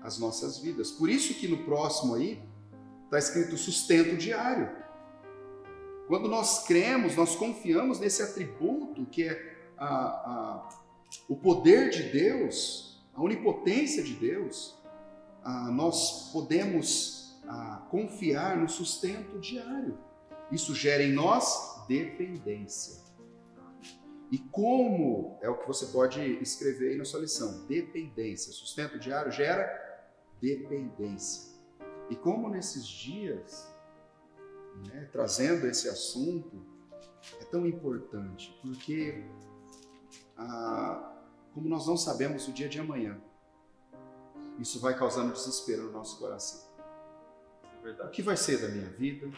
as nossas vidas. Por isso que no próximo aí está escrito sustento diário. Quando nós cremos, nós confiamos nesse atributo que é o poder de Deus, a onipotência de Deus, nós podemos confiar no sustento diário. Isso gera em nós dependência. E como é o que você pode escrever aí na sua lição? Dependência. Sustento diário gera dependência. E como nesses dias, trazendo esse assunto, é tão importante, porque como nós não sabemos o dia de amanhã, isso vai causando desespero no nosso coração. É verdade. O que vai ser da minha vida?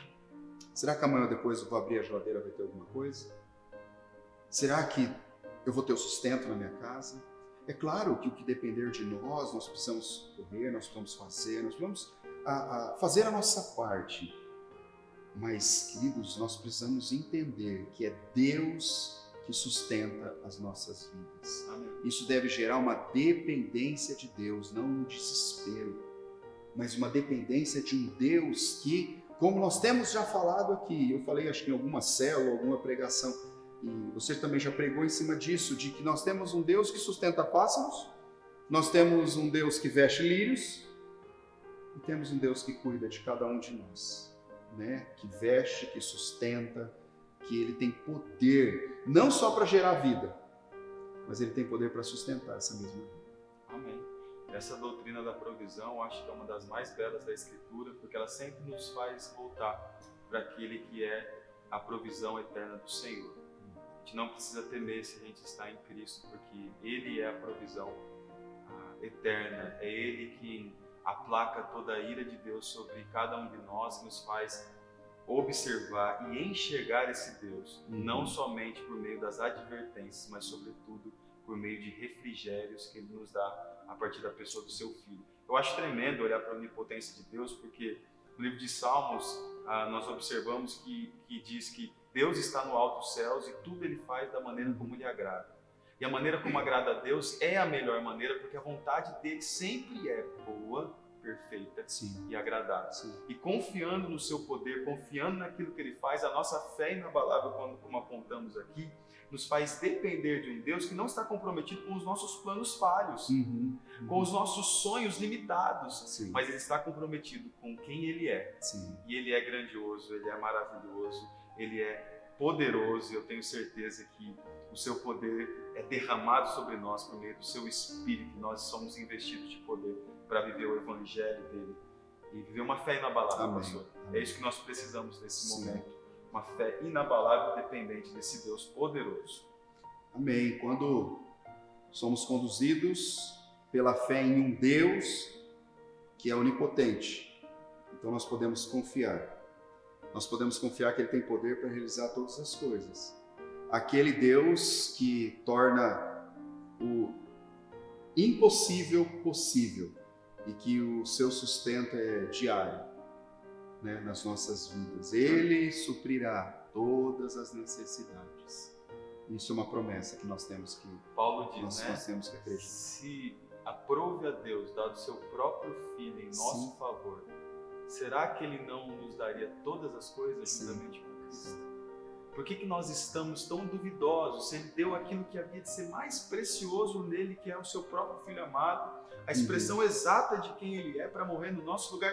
Será que amanhã ou depois eu vou abrir a geladeira e vai ter alguma coisa? Será que eu vou ter o sustento na minha casa? É claro que o que depender de nós precisamos correr, nós precisamos fazer, nós precisamos fazer a nossa parte. Mas, queridos, nós precisamos entender que é Deus que sustenta as nossas vidas. Amém. Isso deve gerar uma dependência de Deus, não um desespero, mas uma dependência de um Deus que, como nós temos já falado aqui, eu falei acho que em alguma célula, alguma pregação, e você também já pregou em cima disso, de que nós temos um Deus que sustenta pássaros, nós temos um Deus que veste lírios, e temos um Deus que cuida de cada um de nós, que veste, que sustenta, que Ele tem poder, não só para gerar vida, mas Ele tem poder para sustentar essa mesma vida. Amém. Essa doutrina da provisão, eu acho que é uma das mais belas da Escritura, porque ela sempre nos faz voltar para aquele que é a provisão eterna do Senhor. A gente não precisa temer se a gente está em Cristo, porque Ele é a provisão eterna, é Ele que aplaca toda a ira de Deus sobre cada um de nós e nos faz observar e enxergar esse Deus, não somente por meio das advertências, mas sobretudo por meio de refrigérios que Ele nos dá a partir da pessoa do seu Filho. Eu acho tremendo olhar para a onipotência de Deus, porque no livro de Salmos nós observamos que diz que Deus está no alto dos céus e tudo Ele faz da maneira como lhe agrada. E a maneira como agrada a Deus é a melhor maneira, porque a vontade dele sempre é boa, perfeita e agradável. Sim. E confiando no seu poder, confiando naquilo que Ele faz, a nossa fé inabalável, como apontamos aqui, nos faz depender de um Deus que não está comprometido com os nossos planos falhos, com os nossos sonhos limitados, Sim. mas Ele está comprometido com quem Ele é. Sim. E Ele é grandioso, Ele é maravilhoso, Ele é poderoso, e eu tenho certeza que o seu poder é derramado sobre nós por meio do seu Espírito. Nós somos investidos de poder para viver o Evangelho dele e viver uma fé inabalável, pastor. É isso que nós precisamos nesse momento, uma fé inabalável dependente desse Deus poderoso. Amém. Quando somos conduzidos pela fé em um Deus que é onipotente, então nós podemos confiar nós podemos confiar que Ele tem poder para realizar todas as coisas. Aquele Deus que torna o impossível possível e que o seu sustento é diário, né, nas nossas vidas. Ele suprirá todas as necessidades. Isso é uma promessa que nós temos que, Paulo diz, nós temos que acreditar. Se aprove a Deus, dado seu próprio Filho em nosso favor, será que Ele não nos daria todas as coisas juntamente com Cristo? Por que nós estamos tão duvidosos se Ele deu aquilo que havia de ser mais precioso nele, que é o seu próprio Filho amado, a expressão exata de quem Ele é, para morrer no nosso lugar?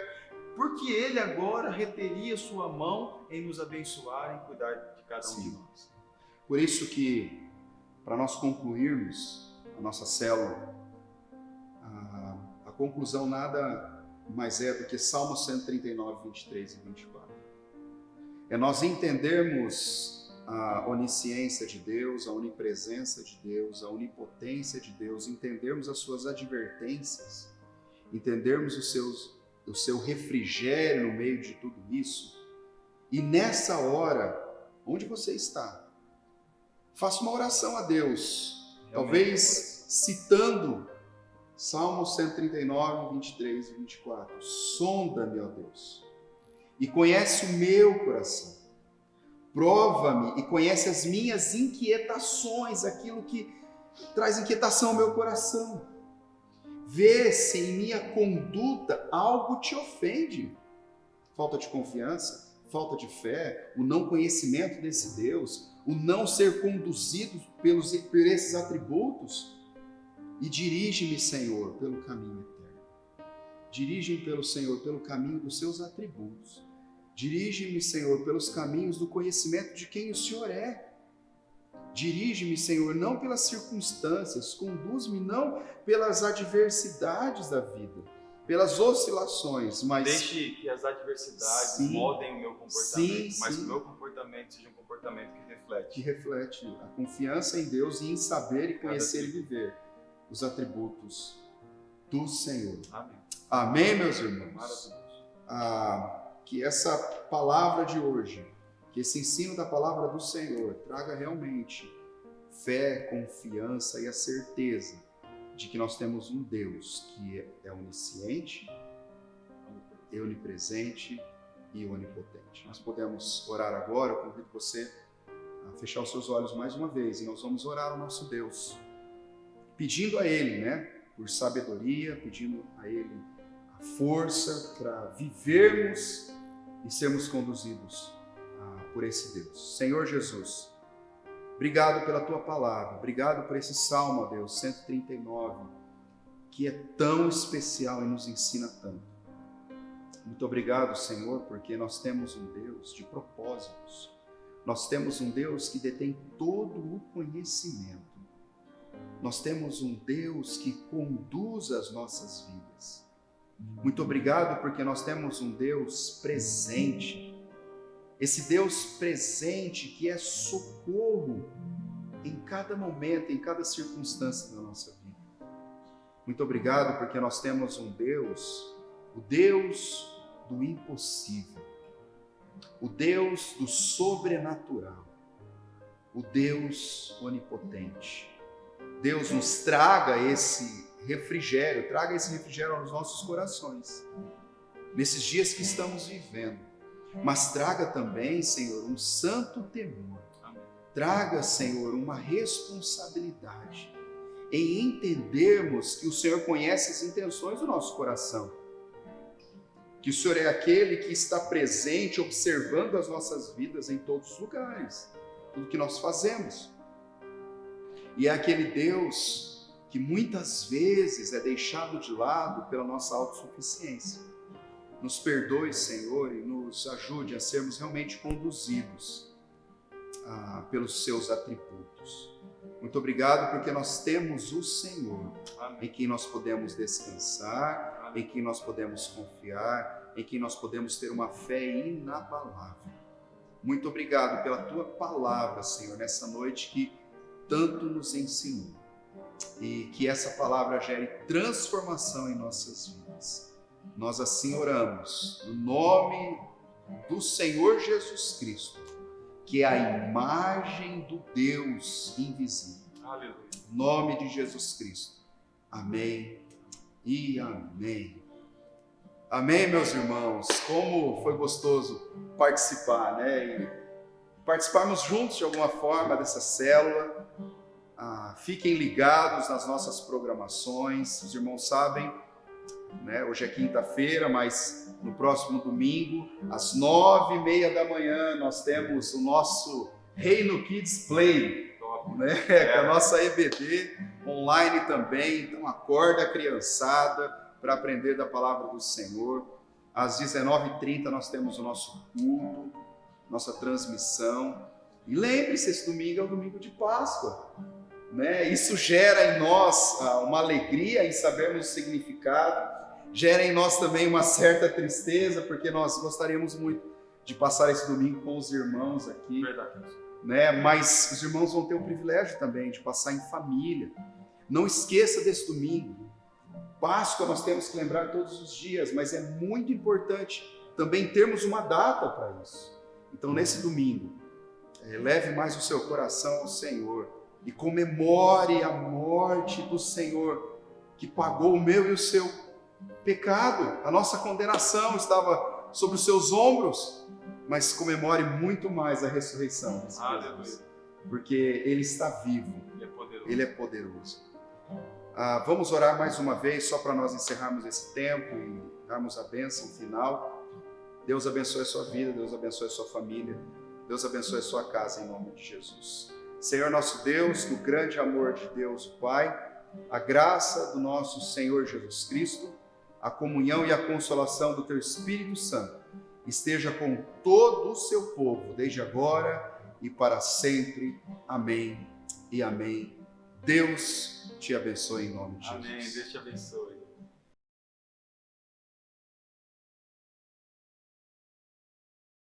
Porque Ele agora reteria sua mão em nos abençoar, em cuidar de cada um de nós. Por isso que, para nós concluirmos a nossa célula, a conclusão nada mais é do que Salmo 139, 23 e 24. É nós entendermos a onisciência de Deus, a onipresença de Deus, a onipotência de Deus, entendermos as suas advertências, entendermos o seu refrigério no meio de tudo isso. E nessa hora, onde você está, faça uma oração a Deus, talvez citando Salmo 139, 23 e 24. Sonda-me, ó Deus, e conhece o meu coração. Prova-me e conhece as minhas inquietações, aquilo que traz inquietação ao meu coração. Vê se em minha conduta algo te ofende. Falta de confiança, falta de fé, o não conhecimento desse Deus, o não ser conduzido por esses atributos. E dirige-me, Senhor, pelo caminho eterno. Dirige-me pelo Senhor, pelo caminho dos seus atributos. Dirige-me, Senhor, pelos caminhos do conhecimento de quem o Senhor é. Dirige-me, Senhor, não pelas circunstâncias, conduz-me não pelas adversidades da vida, pelas oscilações, mas... Deixe que as adversidades moldem o meu comportamento, mas que o meu comportamento seja um comportamento que reflete. Que reflete a confiança em Deus e em saber e conhecer e viver os atributos do Senhor. Amém. Amém, meus irmãos? Maravilhoso. Que essa palavra de hoje, que esse ensino da palavra do Senhor traga realmente fé, confiança e a certeza de que nós temos um Deus que é onisciente, onipresente e onipotente. Nós podemos orar agora. Eu convido você a fechar os seus olhos mais uma vez e nós vamos orar ao nosso Deus, pedindo a Ele, por sabedoria, pedindo a Ele a força para vivermos e sermos conduzidos por esse Deus. Senhor Jesus, obrigado pela Tua palavra, obrigado por esse Salmo, Deus, 139, que é tão especial e nos ensina tanto. Muito obrigado, Senhor, porque nós temos um Deus de propósitos, nós temos um Deus que detém todo o conhecimento, nós temos um Deus que conduz as nossas vidas. Muito obrigado porque nós temos um Deus presente, esse Deus presente que é socorro em cada momento, em cada circunstância da nossa vida. Muito obrigado porque nós temos um Deus, o Deus do impossível, o Deus do sobrenatural, o Deus onipotente. Deus nos traga esse refrigério aos nossos corações, nesses dias que estamos vivendo, mas traga também, Senhor, um santo temor, traga, Senhor, uma responsabilidade em entendermos que o Senhor conhece as intenções do nosso coração, que o Senhor é aquele que está presente, observando as nossas vidas em todos os lugares, tudo que nós fazemos, e é aquele Deus que muitas vezes é deixado de lado pela nossa autossuficiência. Nos perdoe, Senhor, e nos ajude a sermos realmente conduzidos pelos seus atributos. Muito obrigado porque nós temos o Senhor, em quem nós podemos descansar, em quem nós podemos confiar, em quem nós podemos ter uma fé inabalável. Muito obrigado pela Tua palavra, Senhor, nessa noite que tanto nos ensinou. E que essa palavra gere transformação em nossas vidas. Nós assim oramos, no nome do Senhor Jesus Cristo, que é a imagem do Deus invisível. Aleluia. Em nome de Jesus Cristo. Amém e amém. Amém, meus irmãos. Como foi gostoso participar, né? E participarmos juntos de alguma forma dessa célula. Fiquem ligados nas nossas programações. Os irmãos sabem, né? Hoje é quinta-feira, mas no próximo domingo, às 9h30 da manhã, nós temos o nosso Reino Kids Play, né? Com a nossa EBD online também. Então acorda a criançada para aprender da palavra do Senhor. Às 19h30 nós temos o nosso culto, nossa transmissão. E lembre-se, esse domingo é o domingo de Páscoa, né? Isso gera em nós uma alegria em sabermos o significado, gera em nós também uma certa tristeza, porque nós gostaríamos muito de passar esse domingo com os irmãos aqui. Verdade. Né? Mas os irmãos vão ter o privilégio também de passar em família. Não esqueça desse domingo. Páscoa nós temos que lembrar todos os dias, mas é muito importante também termos uma data para isso. Então, nesse domingo, leve mais o seu coração ao Senhor e comemore a morte do Senhor, que pagou o meu e o seu pecado. A nossa condenação estava sobre os seus ombros, mas comemore muito mais a ressurreição desse Jesus, porque Ele está vivo, Ele é poderoso. Vamos orar mais uma vez, só para nós encerrarmos esse tempo e darmos a bênção final. Deus abençoe a sua vida, Deus abençoe a sua família, Deus abençoe a sua casa, em nome de Jesus. Senhor nosso Deus, que o grande amor de Deus, o Pai, a graça do nosso Senhor Jesus Cristo, a comunhão e a consolação do Teu Espírito Santo esteja com todo o seu povo, desde agora e para sempre. Amém e amém. Deus te abençoe em nome de Jesus. Amém. Deus te abençoe.